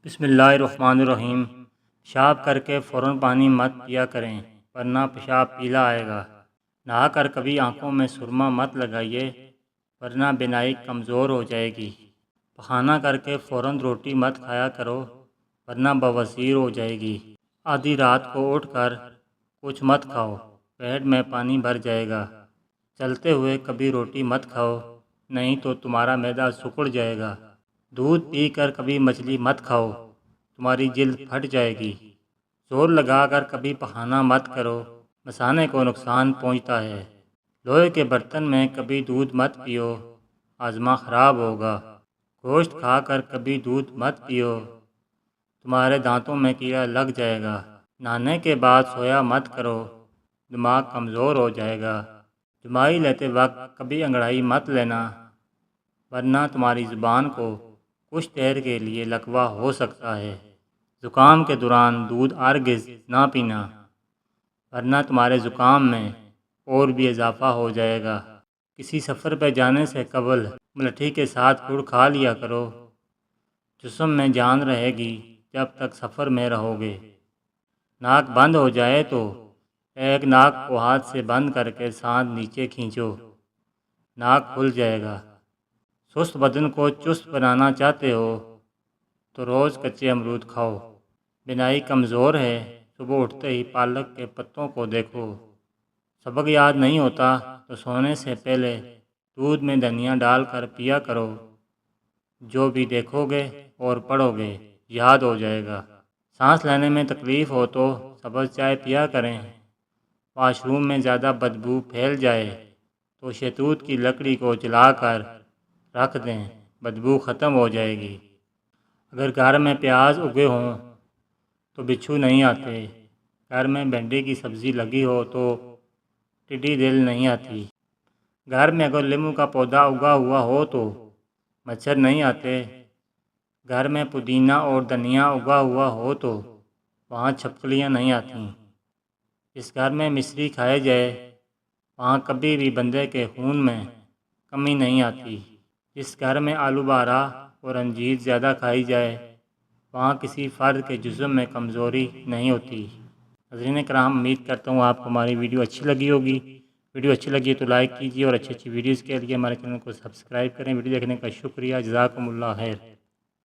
بسم اللہ الرحمن الرحیم۔ پیشاب کر کے فوراً پانی مت پیا کریں ورنہ پیشاب پیلا آئے گا۔ نہا کر کبھی آنکھوں میں سرما مت لگائیے ورنہ بینائی کمزور ہو جائے گی۔ پخانہ کر کے فوراً روٹی مت کھایا کرو ورنہ بواسیر ہو جائے گی۔ آدھی رات کو اٹھ کر کچھ مت کھاؤ، پیٹ میں پانی بھر جائے گا۔ چلتے ہوئے کبھی روٹی مت کھاؤ، نہیں تو تمہارا معدہ سکڑ جائے گا۔ دودھ پی کر کبھی مچھلی مت کھاؤ، تمہاری جلد پھٹ جائے گی۔ زور لگا کر کبھی پخانہ مت کرو، مثانے کو نقصان پہنچتا ہے۔ لوہے کے برتن میں کبھی دودھ مت پیو، ہاضمہ خراب ہوگا۔ گوشت کھا کر کبھی دودھ مت پیو، تمہارے دانتوں میں کیڑا لگ جائے گا۔ نہانے کے بعد سویا مت کرو، دماغ کمزور ہو جائے گا۔ جمائی لیتے وقت کبھی انگڑائی مت لینا ورنہ تمہاری زبان کو کچھ دیر کے لیے لکوہ ہو سکتا ہے۔ زکام کے دوران دودھ ہرگز نہ پینا ورنہ تمہارے زکام میں اور بھی اضافہ ہو جائے گا۔ کسی سفر پہ جانے سے قبل ملٹھی کے ساتھ گڑ کھا لیا کرو، جسم میں جان رہے گی جب تک سفر میں رہو گے۔ ناک بند ہو جائے تو ایک ناک کو ہاتھ سے بند کر کے سانس نیچے کھینچو، ناک کھل جائے گا۔ سست بدن کو چست بنانا چاہتے ہو تو روز کچے امرود کھاؤ۔ بینائی کمزور ہے، صبح اٹھتے ہی پالک کے پتوں کو دیکھو۔ سبق یاد نہیں ہوتا تو سونے سے پہلے دودھ میں دھنیا ڈال کر پیا کرو، جو بھی دیکھو گے اور پڑھو گے یاد ہو جائے گا۔ سانس لینے میں تکلیف ہو تو سبز چائے پیا کریں۔ واش روم میں زیادہ بدبو پھیل جائے تو شہتوت کی لکڑی کو جلا کر رکھ دیں، بدبو ختم ہو جائے گی۔ اگر گھر میں پیاز اگے ہوں تو بچھو نہیں آتے، گھر میں بھنڈی کی سبزی لگی ہو تو ٹڈی دل نہیں آتی، گھر میں اگر لیموں کا پودا اگا ہوا ہو تو مچھر نہیں آتے، گھر میں پودینہ اور دھنیا اگا ہوا ہو تو وہاں چھپکلیاں نہیں آتیں۔ جس گھر میں مصری کھائے جائے وہاں کبھی بھی بندے کے خون میں کمی نہیں آتی۔ جس گھر میں آلو بہارا اور انجیر زیادہ کھائی جائے وہاں کسی فرد کے جسم میں کمزوری نہیں ہوتی۔ ناظرین کرام، امید کرتا ہوں آپ کو ہماری ویڈیو اچھی لگی ہوگی۔ ویڈیو اچھی لگی تو لائک کیجیے اور اچھی ویڈیوز کے لیے ہمارے چینل کو سبسکرائب کریں۔ ویڈیو دیکھنے کا شکریہ، جزاکم اللہ خیر۔